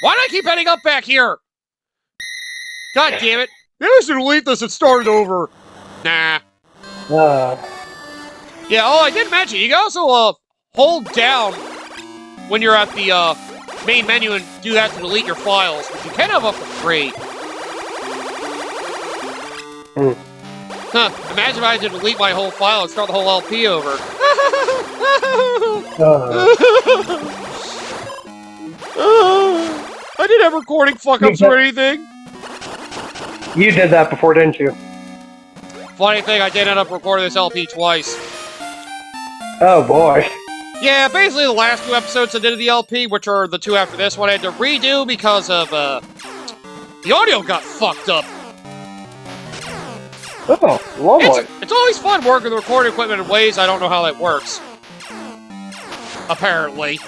Why do I keep heading up back here? God damn it. Maybe I should delete this and start over. Nah. Yeah, oh, I did mention, you can also hold down when you're at the main menu and do that to delete your files, which you can have up for free. Huh, imagine if I had to delete my whole file and start the whole LP over. I didn't have recording fuck-ups or anything. You did that before, didn't you? Funny thing, I did end up recording this LP twice. Oh boy. Yeah, basically the last 2 episodes I did of the LP, which are the 2 after this one, I had to redo because of, the audio got fucked up. Oh, lovely. It's always fun working with recording equipment in ways I don't know how that works. Apparently.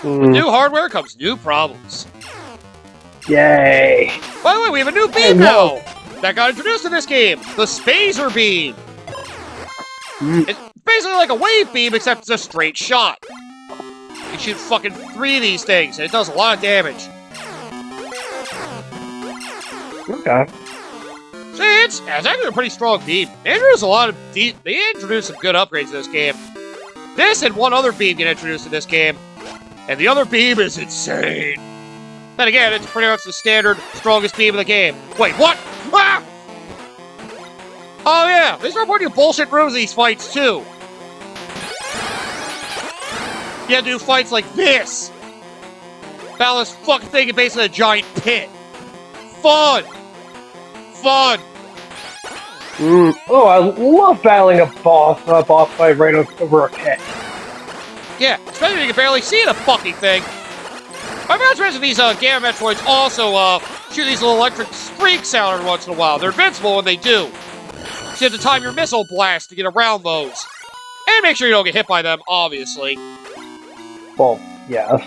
With new hardware comes new problems. Yay. By the way, we have a new beam now! That got introduced in this game! The Spazer Beam! It's basically like a wave beam, except it's a straight shot. You can shoot fucking 3 of these things, and it does a lot of damage. Okay. See, it's actually a pretty strong beam. They introduced some good upgrades to this game. This and one other beam get introduced to this game, and the other beam is insane. Then again, it's pretty much the standard strongest beam in the game. Wait, what? Ah! Oh yeah, they start putting you bullshit rooms in these fights too. You have to do fights like this. Battle this fucking thing in basically a giant pit. Fun! Fun! Oh, I love battling a boss fight right over a pit. Yeah, especially when you can barely see the fucking thing. I imagine these Gamma Metroids also shoot these little electric streaks out every once in a while. They're invincible when they do. So you have to time your missile blast to get around those. And make sure you don't get hit by them, obviously. Well, yes.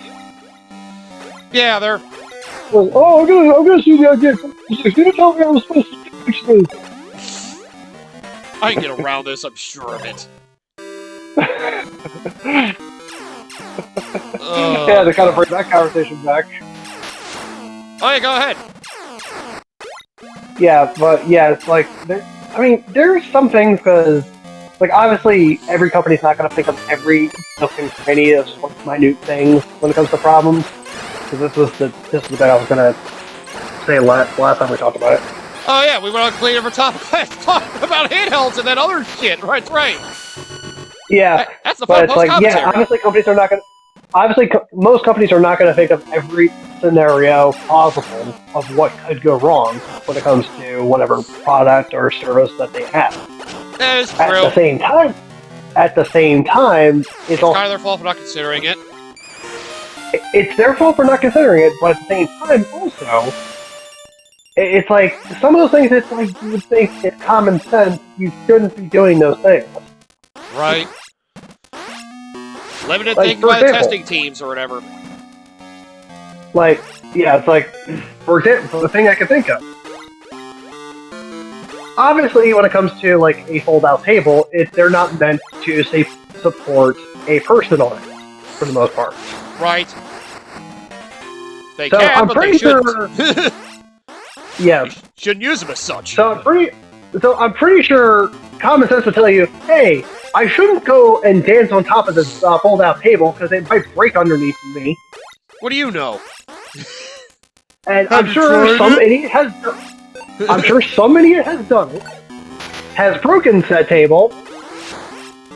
Yeah, they're... Oh, I'm gonna see the idea. You're gonna tell me I was supposed to fix this. I can get around this, I'm sure of it. Yeah, to kind of bring that conversation back. Oh yeah, go ahead. Yeah, but yeah, it's like, there's some things, because, like, obviously, every company's not going to think of every nothing tiny of minute things when it comes to problems. Because this was the bit I was going to say last time we talked about it. Oh yeah, we went on clean over top talking about handhelds and then other shit. Right. Yeah, that's the but fun it's like, yeah, obviously companies are not going to... Obviously, most companies are not going to think of every scenario possible of what could go wrong when it comes to whatever product or service that they have. That is true. At the same time, it's kind of their fault for not considering it. It's their fault for not considering it, but at the same time, also, it's like, some of those things, it's like, you would think it's common sense, you shouldn't be doing those things. Right. Limited Like, things by the testing teams or whatever. Like, yeah, it's like, for example, the thing I can think of. Obviously, when it comes to, like, a fold-out table, they're not meant to, say, support a person on it, for the most part. Right. They So can, I'm but pretty they shouldn't. sure. Yeah. Shouldn't use them as such. So I'm pretty sure common sense would tell you, hey, I shouldn't go and dance on top of this fold-out table because it might break underneath me. What do you know? And I'm sure some idiot has done it, has broken said table,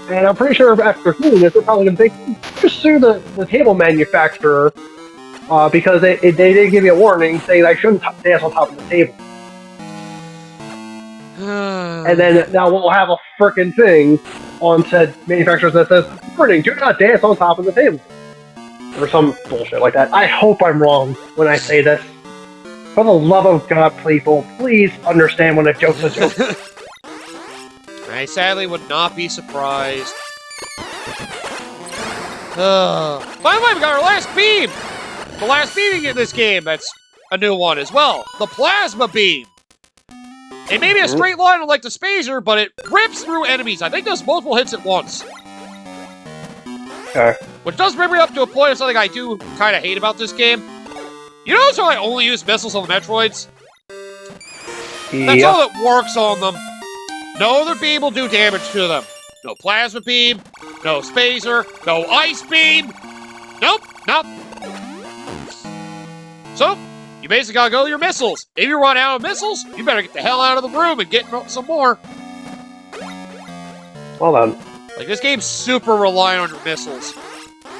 and I'm pretty sure after doing this, they're probably going to think, just sue the table manufacturer because they did give me a warning saying I shouldn't dance on top of the table. And then now we'll have a frickin' thing on said manufacturers that says, warning, do not dance on top of the table. Or some bullshit like that. I hope I'm wrong when I say this. For the love of God, people, please understand when a joke's a joke. I sadly would not be surprised. By the way, we got our last beam! The last beam in this game, that's a new one as well. The Plasma Beam! It may be a straight line like the Spazer, but it rips through enemies. I think does multiple hits at once. Okay. Which does bring me up to a point of something I do kind of hate about this game. You notice how I only use missiles on the Metroids? That's all that works on them. No other beam will do damage to them. No plasma beam, no spacer, no ice beam. Nope, nope. So, you basically gotta go with your missiles. If you run out of missiles, you better get the hell out of the room and get some more. Well done. Like, this game's super reliant on your missiles.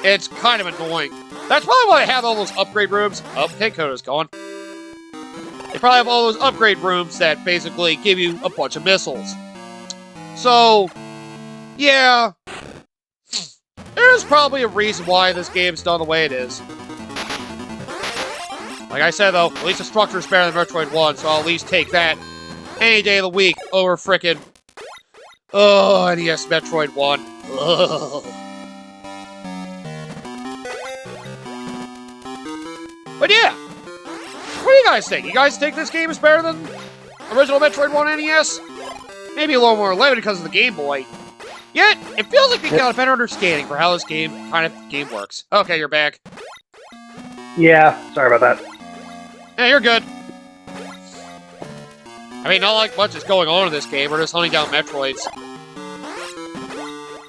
It's kind of annoying. That's probably why they have all those upgrade rooms. Oh, Koda's gone. They probably have all those upgrade rooms that basically give you a bunch of missiles. So, yeah. There's probably a reason why this game's done the way it is. Like I said, though, at least the structure is better than Metroid 1, so I'll at least take that any day of the week over frickin' NES Metroid 1. Ugh. But yeah, what do you guys think? You guys think this game is better than original Metroid 1 NES? Maybe a little more limited because of the Game Boy. Yet, it feels like we got a better understanding for how this game works. Okay, you're back. Yeah, sorry about that. Yeah, you're good. I mean, not like much is going on in this game. We're just hunting down Metroids.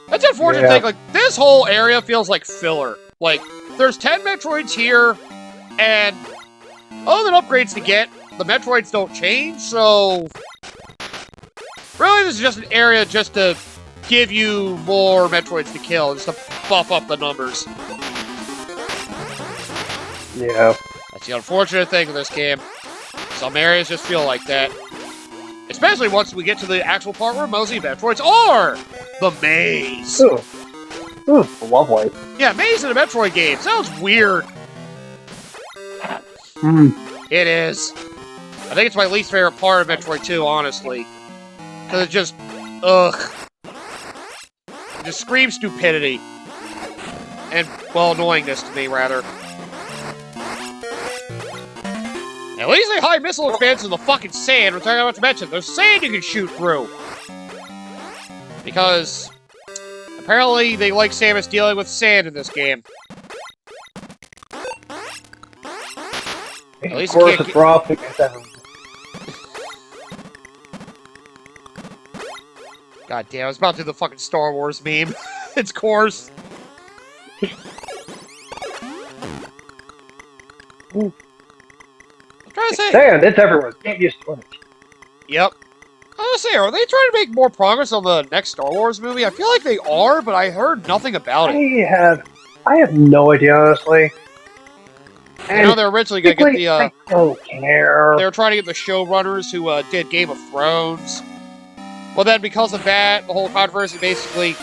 That's an unfortunate thing. Like, this whole area feels like filler. Like, there's 10 Metroids here, and other than upgrades to get, the Metroids don't change, so... Really, this is just an area just to give you more Metroids to kill, just to buff up the numbers. Yeah. That's the unfortunate thing with this game. Some areas just feel like that. Especially once we get to the actual part where most of the Metroids are! The maze! Ooh. Ooh, lovely. Yeah, maze in a Metroid game. Sounds weird. It is. I think it's my least favorite part of Metroid 2, honestly. Because it just... ugh. It just screams stupidity. And, well, annoyingness to me, rather. At least they hide missile expansions in the fucking sand, which I don't have to mention. There's sand you can shoot through. Because... apparently, they like Samus dealing with sand in this game. At least of course, it's rough. God damn, I was about to do the fucking Star Wars meme. It's coarse. I'm trying to say... sand, it's everywhere. Can't use it. Yep. I was gonna say, are they trying to make more progress on the next Star Wars movie? I feel like they are, but I heard nothing about it. I have no idea, honestly. I know they're originally gonna get the, I don't care. they were trying to get the showrunners who, did Game of Thrones. Well then, because of that, the whole controversy, basically,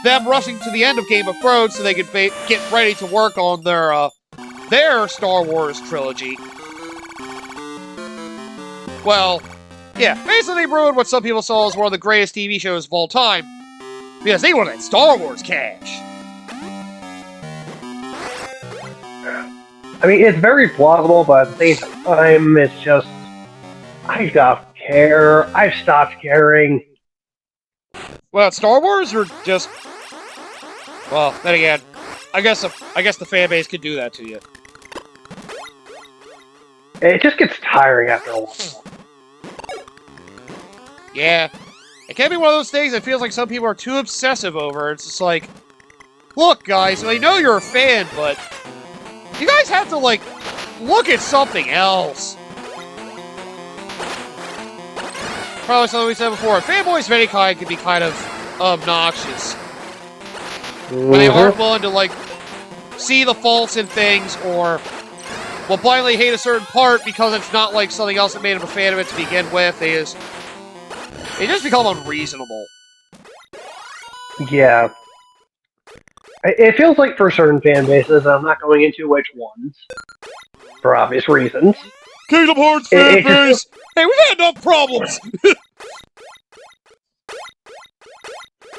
them rushing to the end of Game of Thrones so they could get ready to work on their Star Wars trilogy. Well, yeah, basically they ruined what some people saw as one of the greatest TV shows of all time, because they wanted that Star Wars cash. I mean, it's very plausible, but at the same time, it's just... I don't care. I've stopped caring. Well, Star Wars or just... well, then again, I guess the fan base could do that to you. It just gets tiring after a while. Yeah. It can be one of those things that feels like some people are too obsessive over. It's just like, look, guys, I know you're a fan, but you guys have to, like, look at something else. Probably something we said before. Fanboys of any kind can be kind of obnoxious. When they aren't willing to, like, see the faults in things, or will blindly hate a certain part because it's not like something else that made them a fan of it to begin with. They just become unreasonable. Yeah. It feels like for certain fan bases, I'm not going into which ones, for obvious reasons. Kingdom Hearts fan base! Hey, we've had enough problems!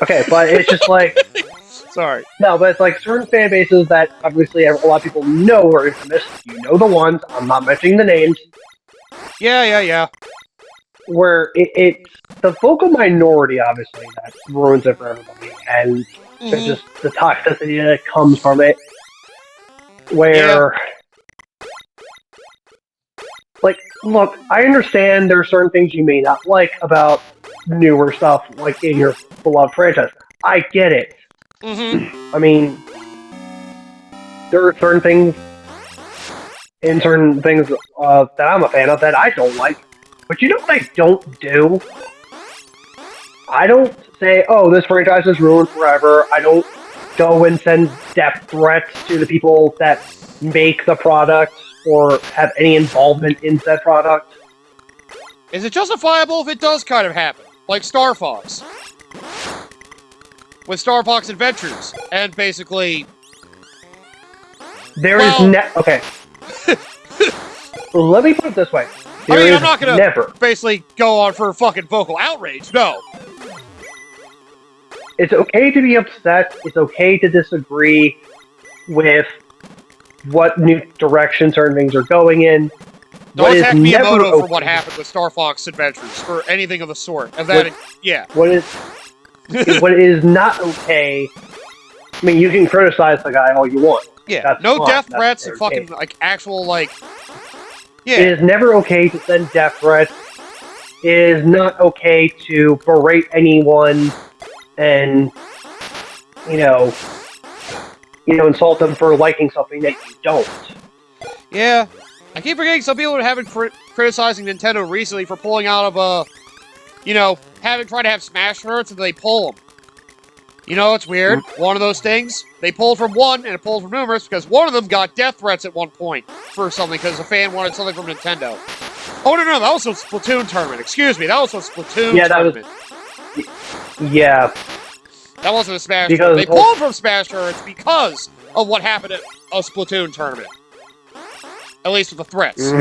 Okay, but it's just like... Sorry. No, but it's like certain fan bases that obviously a lot of people know are infamous. You know the ones, I'm not mentioning the names. Yeah. Where it's the vocal minority, obviously, that ruins it for everybody. And So just the toxicity that comes from it. Where, like, look, I understand there are certain things you may not like about newer stuff, like in your beloved franchise. I get it. I mean, there are certain things that I'm a fan of that I don't like. But you know what I don't do? I don't say, oh, this franchise is ruined forever. I don't go and send death threats to the people that make the product or have any involvement in said product. Is it justifiable if it does kind of happen? Like Star Fox. With Star Fox Adventures. And basically... Okay. Let me put it this way. I'm not gonna basically go on for fucking vocal outrage, no. It's okay to be upset. It's okay to disagree with what new direction certain things are going in. Don't attack Miyamoto for what happened with Star Fox Adventures, or anything of the sort. And that, what is not okay... I mean, you can criticize the guy all you want. Yeah, that's no fine. death threats and fucking, like, actual, like... Yeah. It is never okay to send death threats. It is not okay to berate anyone and, insult them for liking something that you don't. Yeah. I keep forgetting some people have been criticizing Nintendo recently for pulling out of, trying to have Smash Hurts and they pull them. You know, it's weird. One of those things, they pulled from one and it pulled from numerous because one of them got death threats at one point for something because a fan wanted something from Nintendo. Oh, no, that was a Splatoon tournament. Excuse me, that was a Splatoon tournament. Yeah. That wasn't a Smash tournament. They pulled from Smash Hurts because of what happened at a Splatoon tournament. At least with the threats.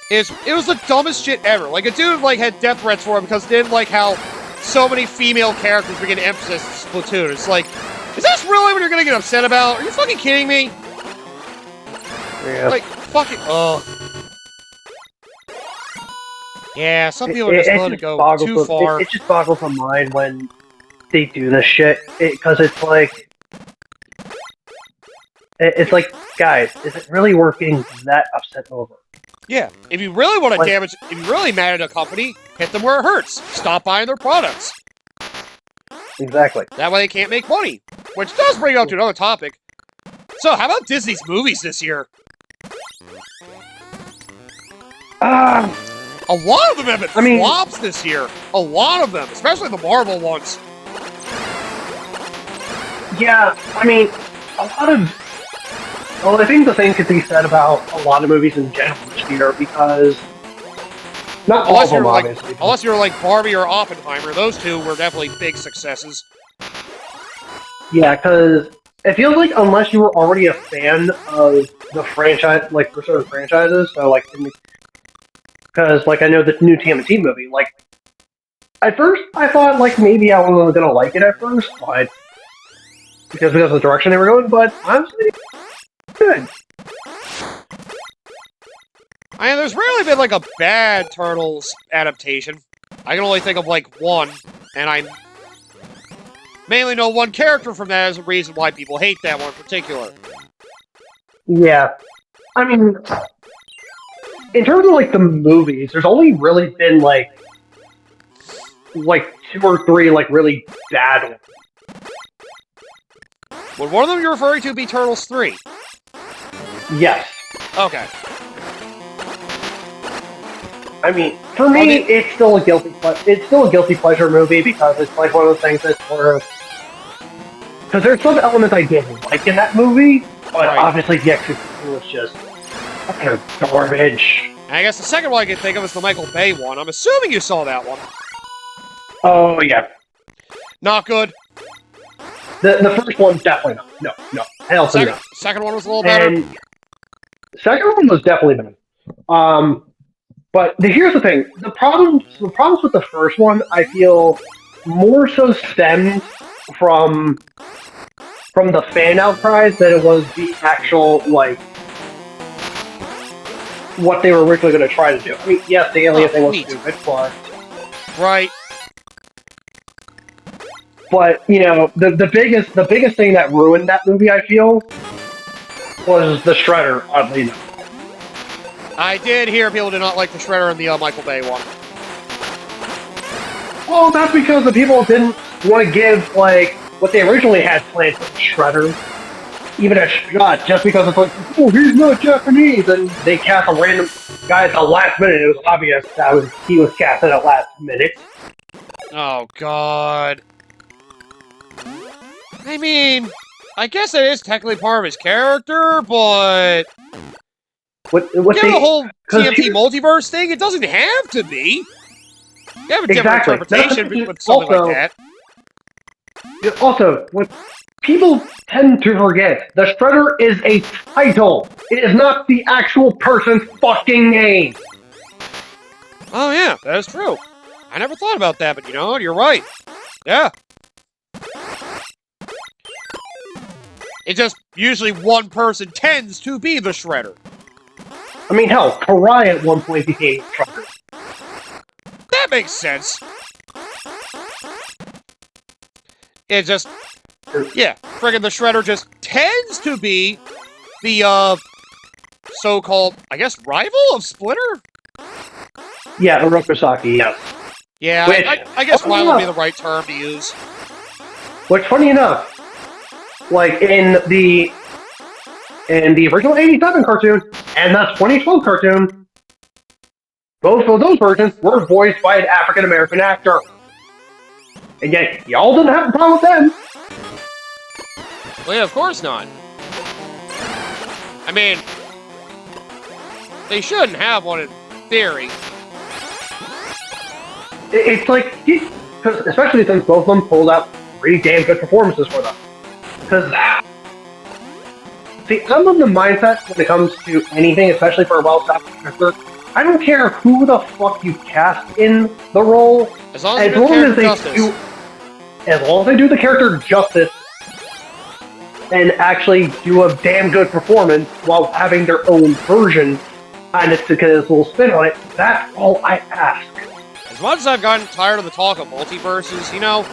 It was the dumbest shit ever. Like, a dude, had death threats for him because he didn't like how so many female characters were getting emphasis in Splatoon. It's like, is this really what you're gonna get upset about? Are you fucking kidding me? Yeah. Like, fucking, Yeah, some people are just willing to go too far. It just boggles my mind when they do this shit. Because it's like... It's like, guys, is it really worth getting that upset over? Yeah, if you really want to damage, if you really mad at a company, hit them where it hurts. Stop buying their products. Exactly. That way they can't make money. Which does bring up to another topic. So, how about Disney's movies this year? A lot of them have been flops this year. A lot of them, especially the Marvel ones. Yeah, I mean, a lot of... Well, I think the same could be said about a lot of movies in general this year, because... Not all of them, obviously. Unless you're like Barbie or Oppenheimer, those two were definitely big successes. Yeah, because it feels like unless you were already a fan of the franchise, like, for certain franchises, so, like, because, like, I know the new TMNT movie, like, at first, I thought, like, maybe I wasn't gonna like it at first, but... Because of the direction they were going, but honestly... Good. I mean, there's rarely been, like, a bad Turtles adaptation. I can only think of, like, one, and I mainly know one character from that as a reason why people hate that one in particular. Yeah. I mean, in terms of, like, the movies, there's only really been, like 2 or 3, like, really bad ones. Would one of them you're referring to be Turtles 3? Yes. Okay. I mean, for me, it's still a guilty pleasure movie because it's like one of those things that's sort of... Because there's some elements I didn't like in that movie, but obviously the execution was just fucking garbage. I guess the second one I can think of is the Michael Bay one. I'm assuming you saw that one. Oh, yeah. Not good. The first one, definitely not. No. Hell no. Second one was a little better. Second one was definitely better. But here's the thing: the problems with the first one, I feel, more so stemmed from the fan outcries than it was the actual what they were originally going to try to do. I mean, yes, the alien thing was stupid, but right. But you know, the biggest thing that ruined that movie, I feel, was the Shredder. Oddly enough. I did hear people did not like the Shredder in the Michael Bay one. Well, that's because the people didn't want to give like what they originally had planned for the Shredder even a shot, just because it's like, oh, he's not Japanese, and they cast a random guy at the last minute. It was obvious that he was casted at last minute. Oh God. I mean, I guess it is technically part of his character, but What given the whole TMT he, multiverse thing, it doesn't have to be. You have a different exactly. interpretation with something Also, like that. Also, what people tend to forget, the Shredder is a title. It is not the actual person's fucking name. Oh yeah, that is true. I never thought about that, but you know what? You're right. Yeah. It's just usually one person tends to be the Shredder. I mean, hell, Karai at one point became Shredder. That makes sense. It just, yeah, friggin' the Shredder just tends to be the, so-called, I guess, rival of Splinter? Yeah, Orokusaki, yes. Yeah, Which, I guess rival would be the right term to use. Which, funny enough, like in the original '87 cartoon and the 2012 cartoon, both of those versions were voiced by an African American actor, and yet y'all didn't have a problem with them. Well, yeah, of course not. I mean, they shouldn't have one in theory. It's like, especially since both of them pulled out pretty damn good performances for them. Because, see, I'm of the mindset when it comes to anything, especially for a well-established character, I don't care who the fuck you cast in the role, as long as they do the character justice and actually do a damn good performance while having their own version and it's because a little spin on it, that's all I ask. As much as I've gotten tired of the talk of multiverses, you know,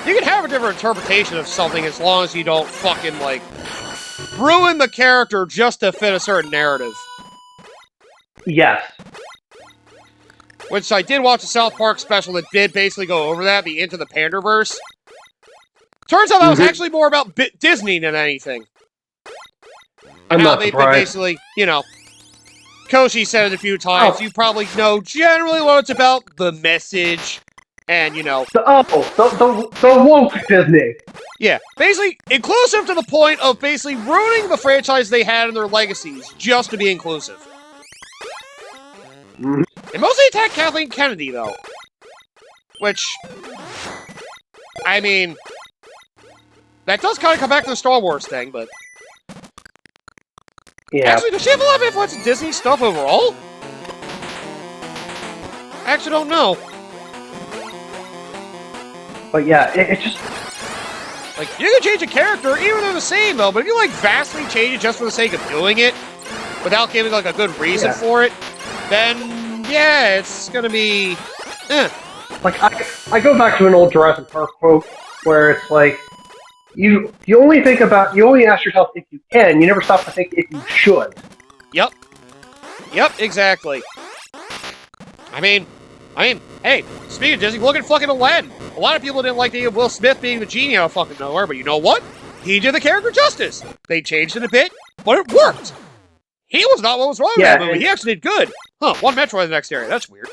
you can have a different interpretation of something as long as you don't fucking, like, ruin the character just to fit a certain narrative. Yes. Which I did watch a South Park special that did basically go over that, the Into the Panderverse. Turns out that was actually more about Disney than anything. I'm how not they've surprised. been basically, you know, Koshi said it a few times, you probably know generally what it's about, the message, and, you know... The woke Disney. Yeah, basically inclusive to the point of basically ruining the franchise they had and their legacies, just to be inclusive. They mostly attacked Kathleen Kennedy, though. Which, I mean, that does kind of come back to the Star Wars thing, but... Yeah. Actually, does she have a lot of influence in Disney stuff overall? I actually don't know. But yeah, it just... Like, you can change a character, even though they're the same, though, but if you, like, vastly change it just for the sake of doing it, without giving, like, a good reason for it, then, yeah, it's gonna be... Like, I go back to an old Jurassic Park quote, where it's like, you only ask yourself if you can, you never stop to think if you should. Yep, exactly. I mean, hey, speaking of Disney, look at fucking Aladdin. A lot of people didn't like the idea of Will Smith being the genie out of fucking nowhere, but you know what? He did the character justice. They changed it a bit, but it worked. He was not what was wrong with that movie. He actually did good. Huh, one Metroid in the next area. That's weird.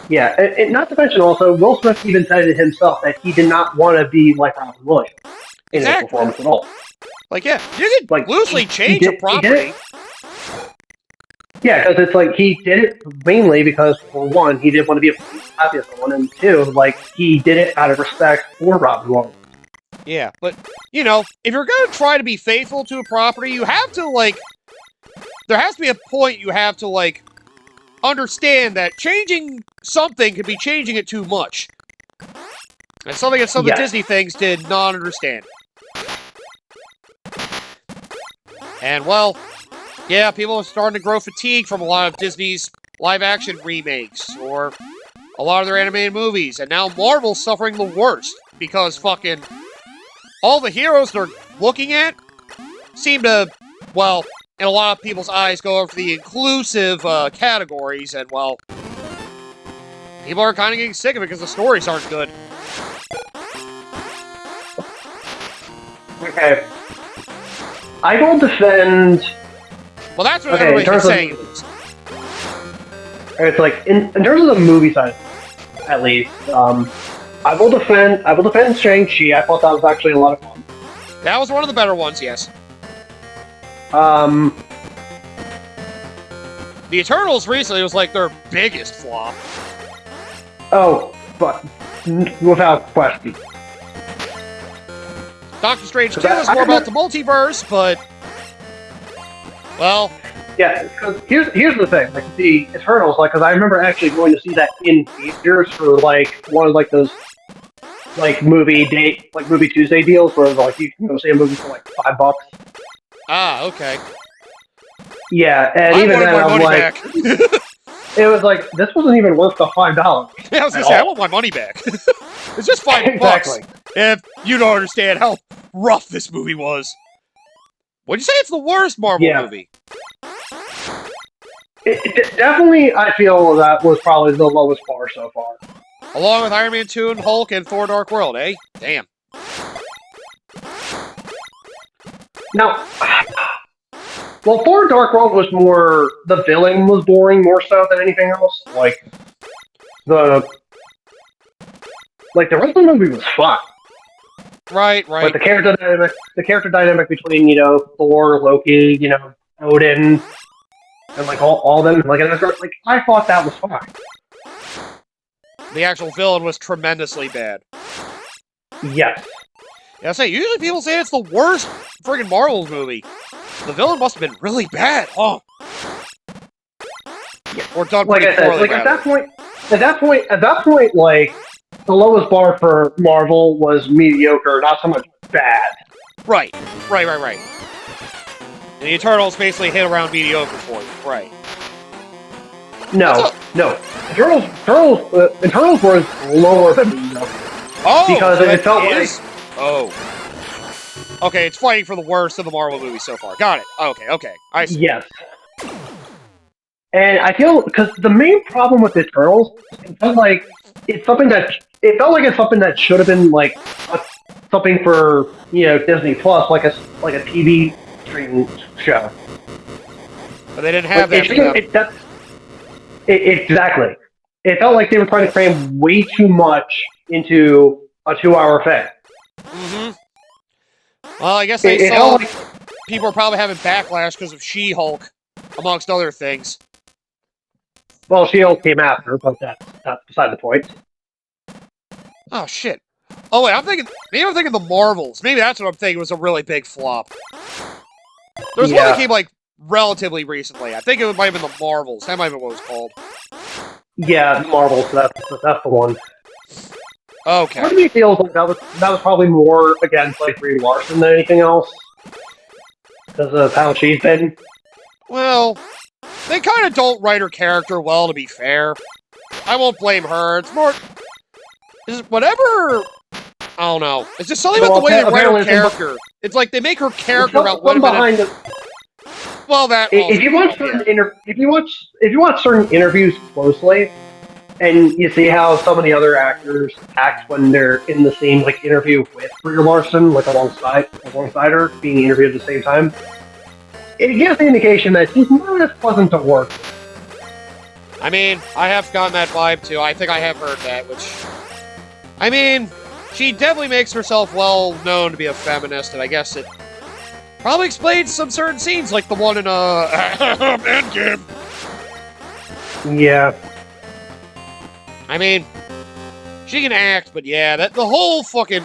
Yeah, and not to mention also, Will Smith even said it himself that he did not want to be like Robin Williams in his performance at all. Like, yeah, you could like, loosely change a property. Yeah, because it's like, he did it mainly because, for one, he didn't want to be a obvious one, and two, like, he did it out of respect for Robin Williams. Yeah, but, you know, if you're going to try to be faithful to a property, you have to, like, there has to be a point you have to, like, understand that changing something could be changing it too much. And something that some of the Disney things did not understand. And, well, yeah, people are starting to grow fatigue from a lot of Disney's live-action remakes, or a lot of their animated movies, and now Marvel's suffering the worst. because fucking all the heroes they're looking at seem to, well, in a lot of people's eyes, go over the inclusive categories, and, well, people are kind of getting sick of it because the stories aren't good. Okay. I will defend... Well, that's what everybody's been saying. It's like, in terms of the movie side, at least, I will defend Shang-Chi. I thought that was actually a lot of fun. That was one of the better ones, yes. The Eternals recently was like their biggest flop. Oh, but without question. Doctor Strange 2 is more about the multiverse, but... Well... Yeah, because here's the thing. Like, the Eternals, like, because I remember actually going to see that in theaters for, like, one of, like, those, like, movie Tuesday deals where, like, you can go see a movie for, like, $5. Ah, okay. Yeah, and I even then, wanted my I'm money like... back. It was like, this wasn't even worth the $5. Yeah, I was gonna say, I want my money back. It's just $5. Exactly. If you don't understand how rough this movie was. Would you say it's the worst Marvel movie? It definitely, I feel that was probably the lowest bar so far. Along with Iron Man 2 and Hulk and Thor Dark World, eh? Damn. Now, well, Thor Dark World was more, the villain was boring more so than anything else. Like, the rest of the movie was fun. Right. But the character dynamic between, Thor, Loki, Odin, and, like, all them, like, and I thought that was fine. The actual villain was tremendously bad. Yes. Yeah, I say, usually people say it's the worst friggin' Marvel movie. The villain must have been really bad, huh? Yeah. Or done Like pretty I said, poorly, like, at that point, like, the lowest bar for Marvel was mediocre, not so much bad. Right. And the Eternals basically hit around mediocre for you, right. No. Eternals was lower than mediocre. Oh! Because it felt like... Oh. Okay, it's fighting for the worst of the Marvel movies so far. Got it. Okay. I see. Yes. And I feel, because the main problem with Eternals, it felt like it's something that should have been, like, something for, Disney Plus, like a TV streaming show. But they didn't have that. Exactly. It felt like they were trying to cram way too much into a 2-hour thing. Mm-hmm. Well, I guess they saw people are probably having backlash because of She-Hulk, amongst other things. Well, She-Hulk came after, but that's beside the point. Oh, shit. Oh, wait, I'm thinking the Marvels. Maybe that's what I'm thinking was a really big flop. There's one that came, like, relatively recently. I think it might have been the Marvels. That might have been what it was called. Yeah, the Marvels. That's the one. Okay. Part of me feels like that was probably more against, like, Brie Larson than anything else. Because of how she's been. Well, they kind of don't write her character well, to be fair. I won't blame her. It's more... whatever... I don't know. It's just something about the way they write her character. It's like they make her character about women. Well, that... If you watch certain interviews closely, and you see how some of the other actors act when they're in the same, like, interview with Brie Larson, like, alongside her, being interviewed at the same time, it gives the indication that she's not as pleasant to work with. I mean, I have gotten that vibe, too. I think I have heard that, which... I mean, she definitely makes herself well known to be a feminist, and I guess it probably explains some certain scenes, like the one in, Endgame. Yeah. I mean, she can act, but yeah, the whole fucking...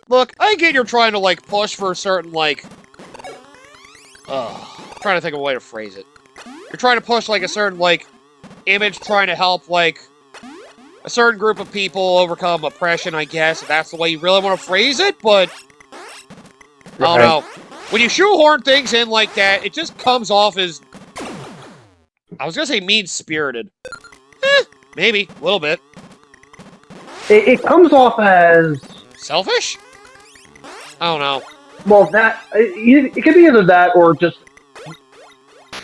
Look, I get you're trying to, like, push for a certain, like... I'm trying to think of a way to phrase it. You're trying to push, like, a certain, like, image trying to help, like, a certain group of people overcome oppression, I guess, if that's the way you really want to phrase it, but... I don't know. When you shoehorn things in like that, it just comes off as... I was gonna say mean-spirited. Maybe, a little bit. It comes off as Selfish? I don't know. Well, that it could be either that or just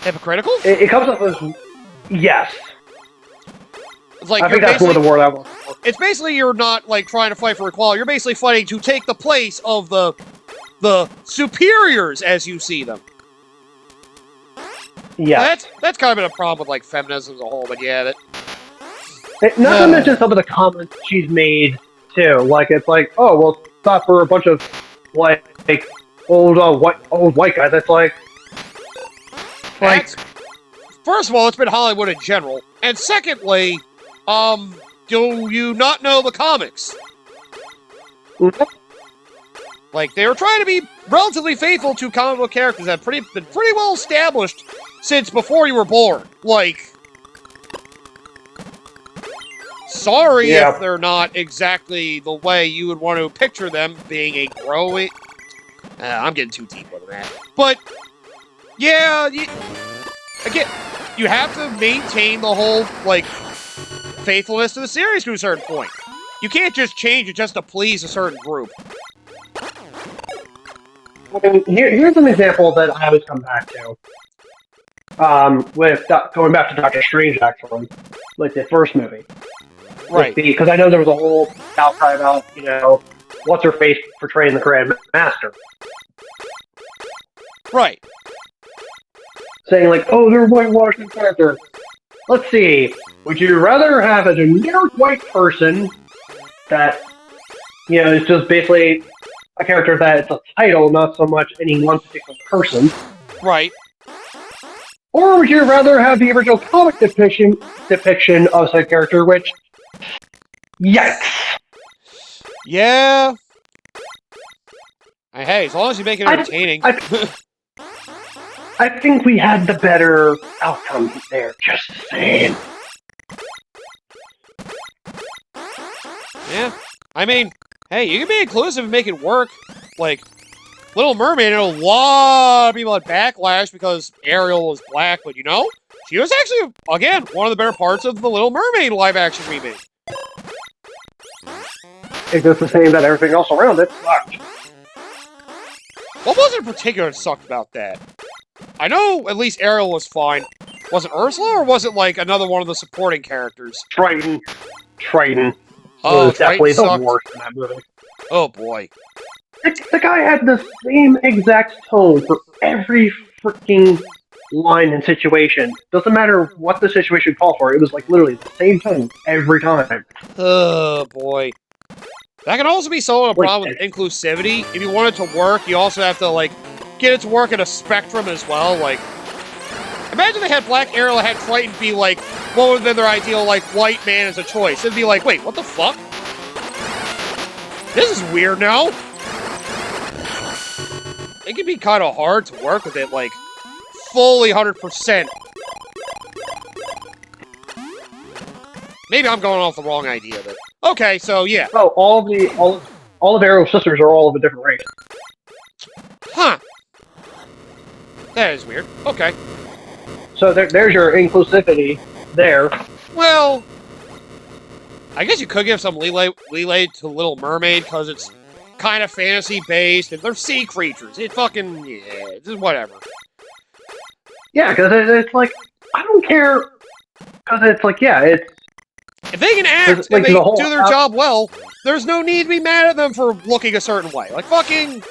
Hypocritical? it comes up as yes. It's like I think that's more the word I want. It's basically you're not like trying to fight for equality. You're basically fighting to take the place of the superiors as you see them. Yeah, that's kind of been a problem with like feminism as a whole. But yeah, not to mention some of the comments she's made too. Like it's like, oh well, it's not for a bunch of like old white guys. That's like first of all, it's been Hollywood in general, and secondly, do you not know the comics? Like, they were trying to be relatively faithful to comic book characters that have been pretty well established since before you were born. Like, sorry if they're not exactly the way you would want to picture them being a growing... I'm getting too deep on that. But, yeah, again, you have to maintain the whole, like, faithfulness to the series to a certain point. You can't just change it just to please a certain group. I mean, here's an example that I always come back to. With going back to Doctor Strange, actually, like the first movie, right? Because I know there was a whole outcry about, you know, what's her face portraying the Grand Master, right? Saying like, oh, they're whitewashing character. Let's see. Would you rather have a generic white person that, you know, is just basically a character that's a title, not so much any one particular person? Right. Or would you rather have the original comic depiction of said character, which... Yikes! Yeah. Hey, as long as you make it entertaining. I think we had the better outcome there, just saying. Yeah. I mean, hey, you can be inclusive and make it work. Like, Little Mermaid, a lot of people had backlash because Ariel was black, but you know, she was actually, again, one of the better parts of the Little Mermaid live-action remake. It's just the same that everything else around it sucked. What was it in particular that sucked about that? I know at least Ariel was fine. Was it Ursula, or was it, like, another one of the supporting characters? Triton. Oh, was definitely the worst in that movie. Oh, boy. The guy had the same exact tone for every freaking line and situation. Doesn't matter what the situation called for, it was like literally the same tone every time. Oh, boy. That can also be solved a problem with inclusivity. If you want it to work, you also have to, like, get it to work at a spectrum as well. Like, imagine they had Black Ariel had Triton be, like, what would have been their ideal, like, white man as a choice. It'd be like, wait, what the fuck? This is weird now. It can be kind of hard to work with it, like, fully 100%. Maybe I'm going off the wrong idea, but... Okay, so, yeah. Oh, all of Arrow's sisters are all of a different race. Huh. That is weird. Okay. So there's your inclusivity there. Well, I guess you could give some leeway to Little Mermaid, because it's kind of fantasy-based, and they're sea creatures. It fucking... yeah, it's just whatever. Yeah, because it's like, I don't care, because it's like, yeah, it's... If they can act and they do their job well, there's no need to be mad at them for looking a certain way. Like, fucking...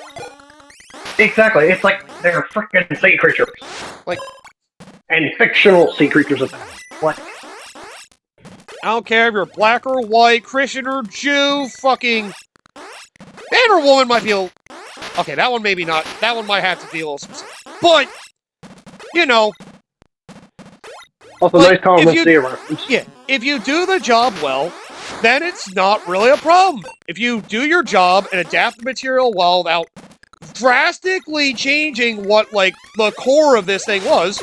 Exactly, it's like, they're freaking sea creatures. Like... And fictional sea creatures of that. Like... I don't care if you're black or white, Christian or Jew, fucking... Man or woman might be a... Okay, that one maybe not. That one might have to be a little specific. But, you know... Also, nice comments there. Yeah, if you do the job well, then it's not really a problem. If you do your job and adapt the material well without drastically changing what, like, the core of this thing was,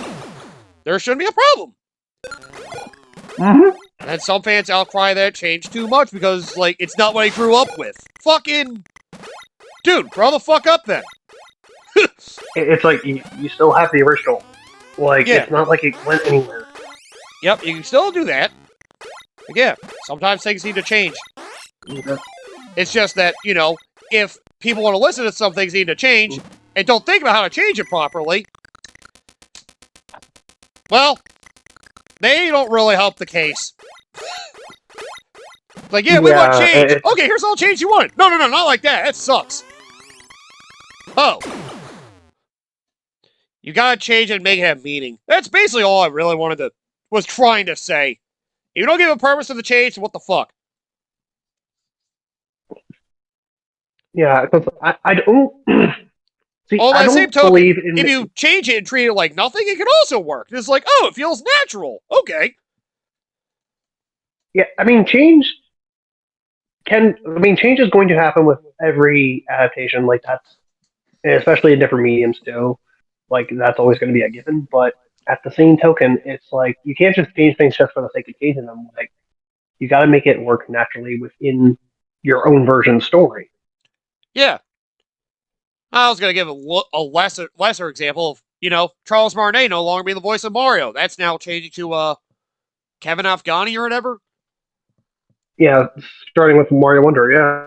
there shouldn't be a problem. Mm-hmm. And some fans outcry that it changed too much because, like, it's not what I grew up with. Fucking... Dude, grow the fuck up then. It's like, you still have the original. Like, yeah. It's not like it went anywhere. Yep, you can still do that. But yeah, sometimes things need to change. Okay. It's just that, you know, if people want to listen to some things they need to change and don't think about how to change it properly, well, they don't really help the case. Like, yeah, we want change. Okay, here's all the change you wanted. No, not like that. That sucks. Oh. You gotta change it and make it have meaning. That's basically all I really was trying to say. If you don't give a purpose to the change, what the fuck? Yeah, because I don't... See, by I the same don't token, believe in... if you change it and treat it like nothing, it can also work. It's like, oh, it feels natural. Okay. Yeah, I mean, change is going to happen with every adaptation. Like, that's... especially in different mediums, too. Like, that's always going to be a given. But at the same token, it's like, you can't just change things just for the sake of changing them. Like, you got to make it work naturally within your own version story. Yeah. I was going to give a lesser example of, you know, Charles Martinet no longer being the voice of Mario. That's now changing to Kevin Afghani or whatever. Yeah, starting with Mario Wonder, yeah.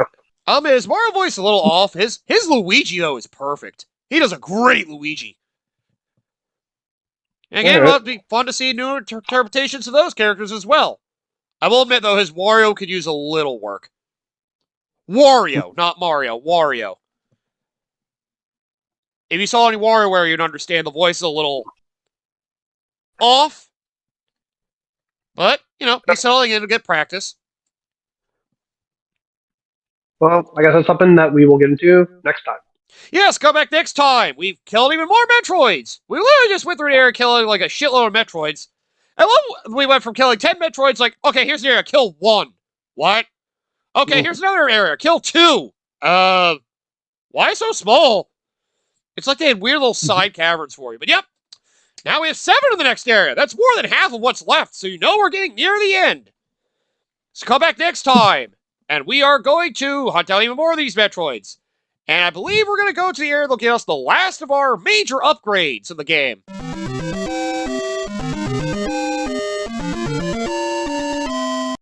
His Mario voice a little off. His Luigi, though, is perfect. He does a great Luigi. And again, well, it'd be fun to see new interpretations of those characters as well. I will admit, though, his Wario could use a little work. Wario, not Mario. Wario. If you saw any WarioWare, you'd understand the voice is a little off. But, you know, he's settling in to get practice. Well, I guess that's something that we will get into next time. Yes, come back next time. We've killed even more Metroids. We literally just went through the area killing like a shitload of Metroids. I love we went from killing 10 Metroids like, okay, here's an area, kill 1. What? Okay, here's another area, kill 2. Why so small? It's like they had weird little side caverns for you. But yep, now we have 7 in the next area. That's more than half of what's left, so you know we're getting near the end. So come back next time, and we are going to hunt down even more of these Metroids. And I believe we're going to go to the area that'll get us the last of our major upgrades in the game.